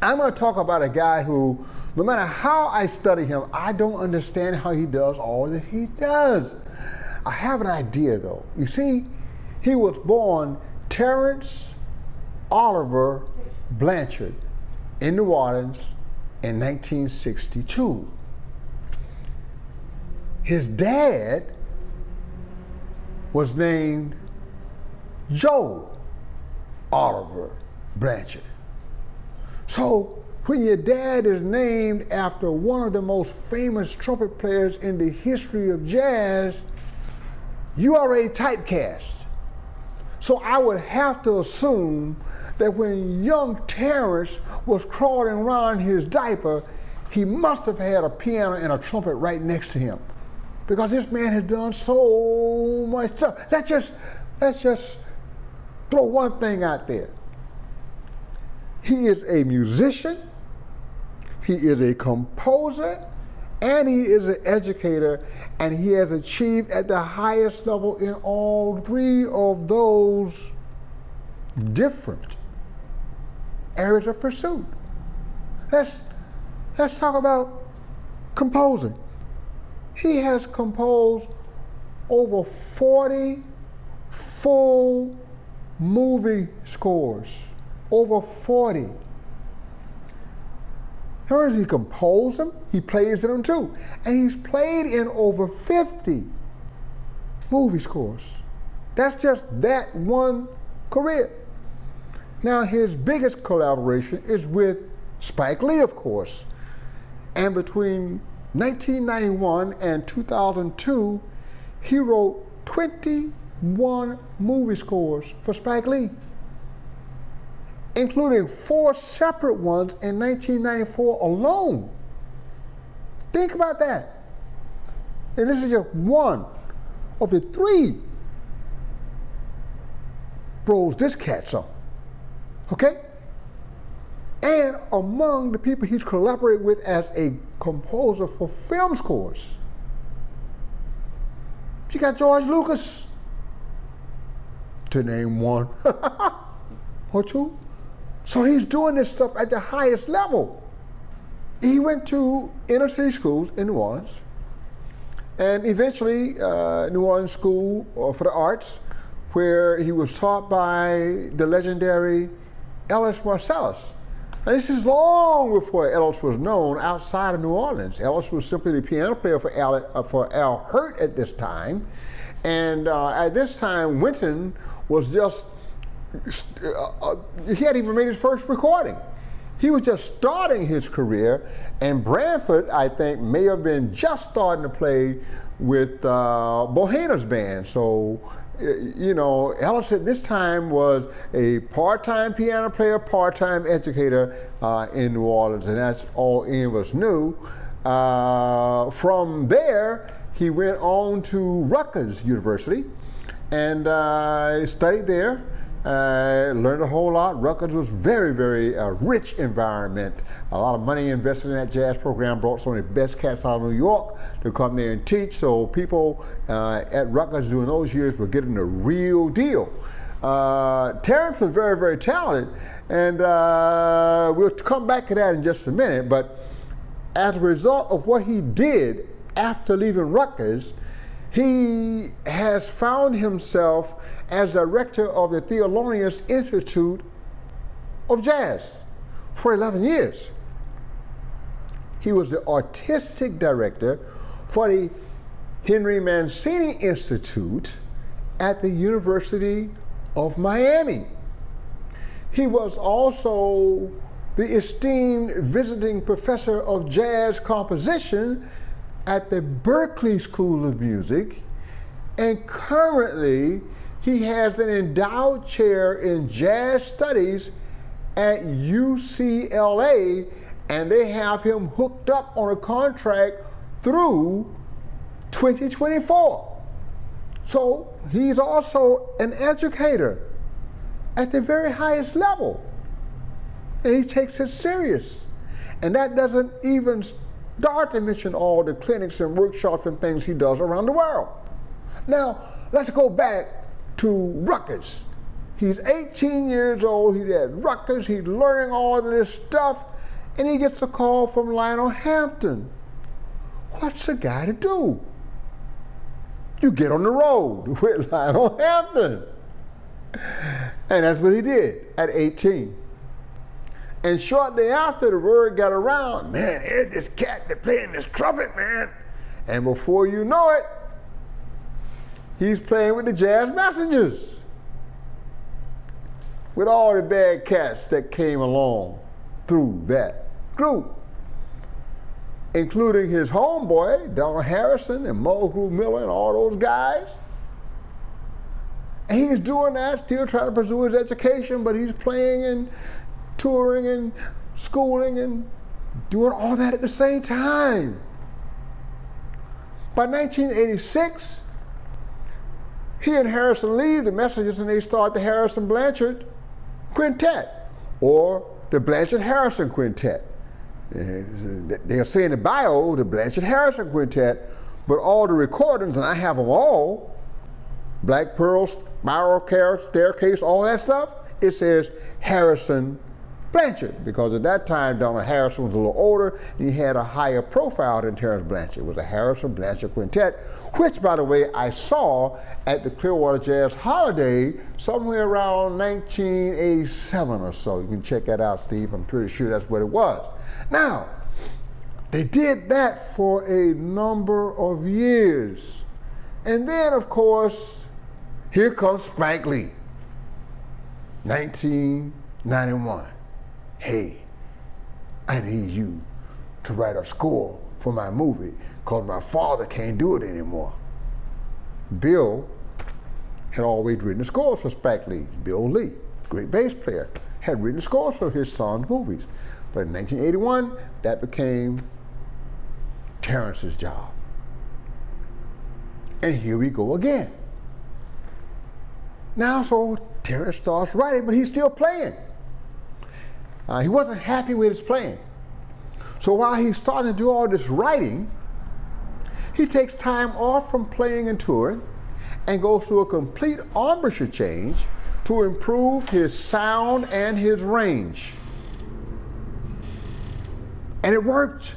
I'm going to talk about a guy who, no matter how I study him, I don't understand how he does all that he does. I have an idea, though. You see, he was born Terence Oliver Blanchard in New Orleans in 1962. His dad was named Joe Oliver Blanchard. So when your dad is named after one of the most famous trumpet players in the history of jazz, you already typecast. So I would have to assume that when young Terence was crawling around his diaper, he must have had a piano and a trumpet right next to him, because this man has done so much stuff. Let's just throw one thing out there. He is a musician, he is a composer, and he is an educator, and he has achieved at the highest level in all three of those different areas of pursuit. Let's talk about composing. He has composed over 40 full movie scores. Over 40. Not only does he compose them, he plays in them too. And he's played in over 50 movie scores. That's just that one career. Now, his biggest collaboration is with Spike Lee, of course. And between 1991 and 2002, he wrote 21 movie scores for Spike Lee, including 4 separate ones in 1994 alone. Think about that. And this is just one of the 3 roles this cat's on. Okay? And among the people he's collaborated with as a composer for film scores, you got George Lucas, to name one or 2. So he's doing this stuff at the highest level. He went to inner city schools in New Orleans, and eventually New Orleans School for the Arts, where he was taught by the legendary Ellis Marsalis. And this is long before Ellis was known outside of New Orleans. Ellis was simply the piano player for Al Hurt at this time. And at this time, Wynton was just, he hadn't even made his first recording. He was just starting his career, and Branford, I think, may have been just starting to play with Bohanna's band. So, you know, Ellis at this time was a part-time piano player, part-time educator in New Orleans, and that's all any of us knew. From there, he went on to Rutgers University and studied there. Learned a whole lot. Rutgers was very, very rich environment. A lot of money invested in that jazz program, brought some of the best cats out of New York to come there and teach. So people at Rutgers during those years were getting the real deal. Terence was very, very talented, and we'll come back to that in just a minute. But as a result of what he did after leaving Rutgers, he has found himself as director of the Thelonious Institute of Jazz for 11 years. He was the artistic director for the Henry Mancini Institute at the University of Miami. He was also the esteemed visiting professor of jazz composition at the Berklee School of Music, and currently he has an endowed chair in jazz studies at UCLA, and they have him hooked up on a contract through 2024. So he's also an educator at the very highest level, and he takes it serious. And that doesn't even start to mention all the clinics and workshops and things he does around the world. Now, let's go back to Rutgers. He's 18 years old, he's at Rutgers, he's learning all of this stuff, and he gets a call from Lionel Hampton. What's the guy to do? You get on the road with Lionel Hampton. And that's what he did at 18. And shortly after, the word got around, man, here's this cat that's playing this trumpet, man. And before you know it, he's playing with the Jazz Messengers, with all the bad cats that came along through that group, including his homeboy, Donald Harrison and Mulgrew Miller and all those guys. And he's doing that, still trying to pursue his education, but he's playing and touring and schooling and doing all that at the same time. By 1986, he and Harrison leave the Messengers and they start the Harrison Blanchard Quintet, or the Blanchard Harrison Quintet. They'll say in the bio, the Blanchard Harrison Quintet, but all the recordings, and I have them all, Black Pearl, Spiral Staircase, all that stuff, it says Harrison Blanchard, because at that time Donald Harrison was a little older and he had a higher profile than Terence Blanchard. It was a Harrison Blanchard Quintet, which, by the way, I saw at the Clearwater Jazz Holiday somewhere around 1987 or so. You can check that out, Steve. I'm pretty sure that's what it was. Now, they did that for a number of years. And then, of course, here comes Spike Lee, 1991. Hey, I need you to write a score for my movie because my father can't do it anymore. Bill had always written the scores for Spike Lee. Bill Lee, great bass player, had written the scores for his son's movies. But in 1981, that became Terence's job. And here we go again. Now, so Terence starts writing, but he's still playing. He wasn't happy with his playing. So while he's starting to do all this writing, he takes time off from playing and touring and goes through a complete embouchure change to improve his sound and his range. And it worked.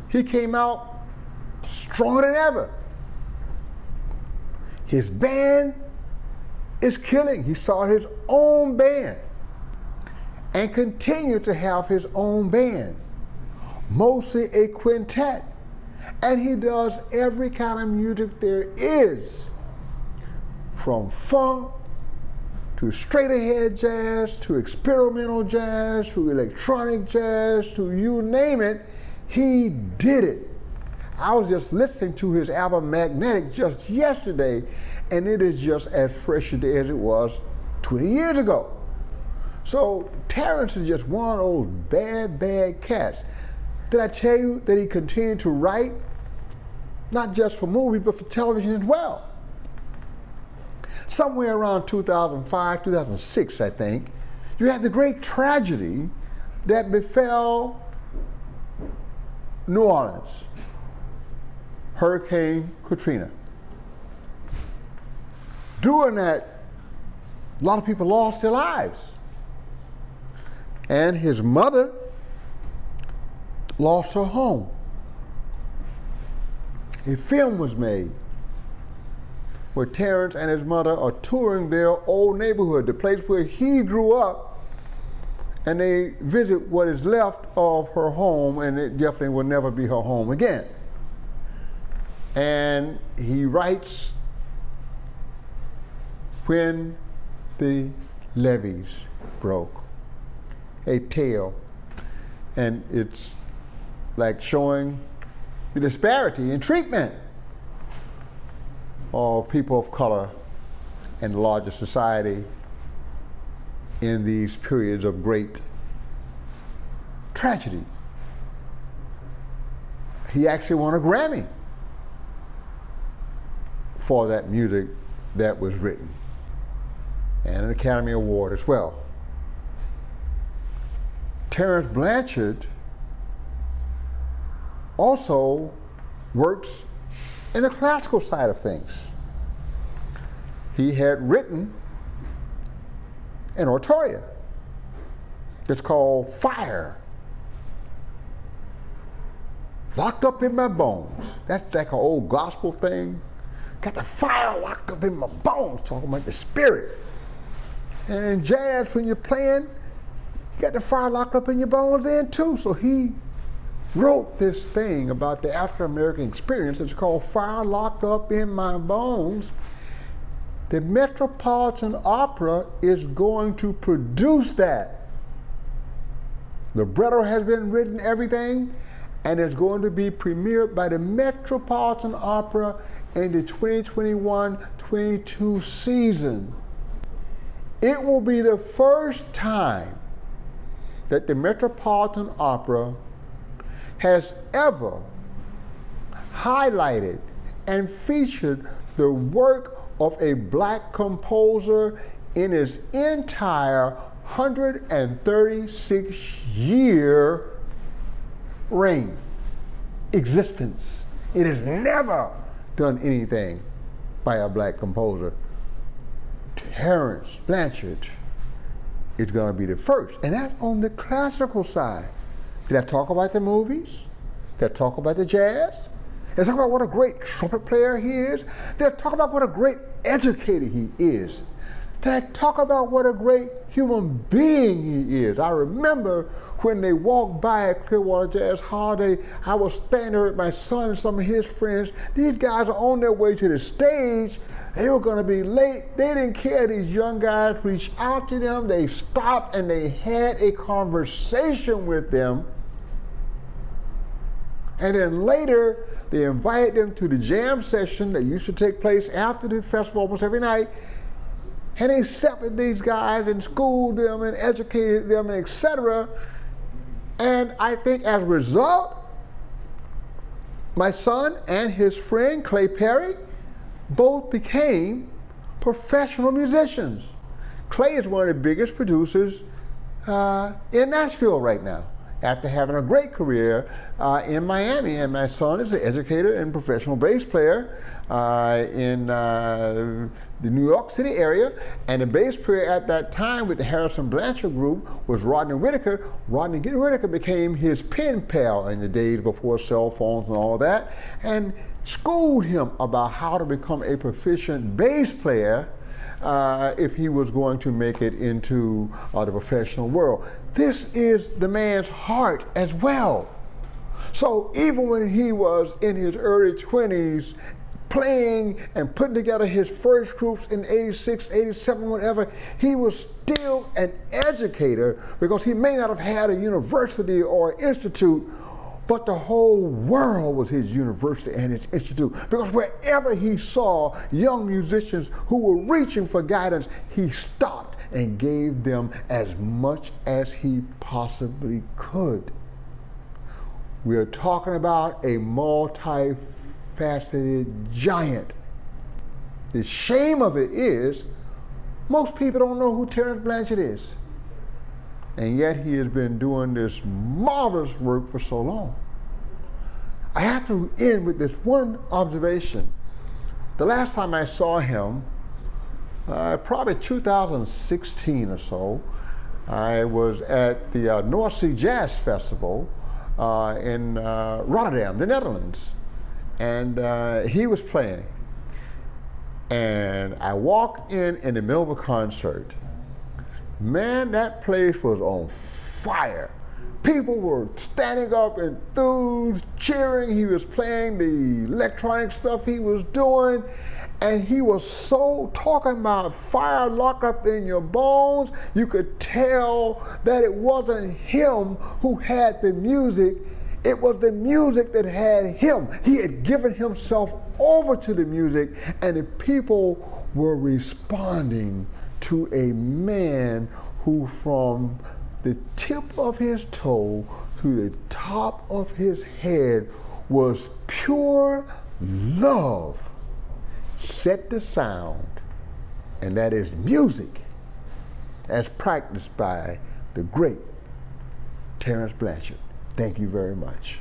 He came out stronger than ever. His band is killing. He started his own band and continued to have his own band, mostly a quintet. And he does every kind of music there is, from funk to straight ahead jazz, to experimental jazz, to electronic jazz, to you name it, he did it. I was just listening to his album Magnetic just yesterday, and it is just as fresh as it was 20 years ago. So Terence is just one of those bad, bad cats. Did I tell you that he continued to write, not just for movies, but for television as well? Somewhere around 2005, 2006, I think, you had the great tragedy that befell New Orleans, Hurricane Katrina. During that, a lot of people lost their lives. And his mother lost her home. A film was made where Terence and his mother are touring their old neighborhood, the place where he grew up, and they visit what is left of her home, and it definitely will never be her home again. And he writes, "When the levees broke," a tale, and it's like showing the disparity in treatment of people of color in the larger society in these periods of great tragedy. He actually won a Grammy for that music that was written, and an Academy Award as well. Terence Blanchard also works in the classical side of things. He had written an oratorio. It's called Fire. Locked up in my bones. That's like an old gospel thing. Got the fire locked up in my bones, talking about the spirit. And in jazz, when you're playing, you got the fire locked up in your bones then too. So he wrote this thing about the African American experience. It's called Fire Locked Up in My Bones. The Metropolitan Opera is going to produce that. Libretto has been written, everything, and it's going to be premiered by the Metropolitan Opera in the 2021-22 season. It will be the first time that the Metropolitan Opera has ever highlighted and featured the work of a black composer in his entire 136-year reign, existence. It has never done anything by a black composer. Terence Blanchard is going to be the first, and that's on the classical side. Did I talk about the movies? Did I talk about the jazz? Did I talk about what a great trumpet player he is? Did I talk about what a great educator he is? Did I talk about what a great human being he is? I remember when they walked by at Clearwater Jazz Holiday, I was standing there with my son and some of his friends. These guys are on their way to the stage. They were going to be late. They didn't care. These young guys reached out to them. They stopped and they had a conversation with them. And then later, they invited them to the jam session that used to take place after the festival almost every night. And they sat with these guys and schooled them and educated them, and etc. And I think as a result, my son and his friend Clay Perry both became professional musicians. Clay is one of the biggest producers in Nashville right now, after having a great career in Miami. And my son is an educator and professional bass player in the New York City area. And the bass player at that time with the Harrison Blanchard group was Rodney Whitaker. Rodney Whitaker became his pen pal in the days before cell phones and all that, and schooled him about how to become a proficient bass player if he was going to make it into the professional world. This is the man's heart as well. So even when he was in his early 20s, playing and putting together his first groups in 86, 87, whatever, he was still an educator, because he may not have had a university or institute, but the whole world was his university and his institute. Because wherever he saw young musicians who were reaching for guidance, he stopped and gave them as much as he possibly could. We are talking about a multifaceted giant. The shame of it is, most people don't know who Terence Blanchard is. And yet he has been doing this marvelous work for so long. I have to end with this one observation. The last time I saw him, probably 2016 or so, I was at the North Sea Jazz Festival in Rotterdam, the Netherlands. And he was playing. And I walked in the middle of a concert. Man, that place was on fire. People were standing up, enthused, cheering. He was playing the electronic stuff he was doing. And he was so talking about fire locked up in your bones. You could tell that it wasn't him who had the music. It was the music that had him. He had given himself over to the music, and the people were responding to a man who, from the tip of his toe to the top of his head, was pure love, set the sound, and that is music as practiced by the great Terence Blanchard. Thank you very much.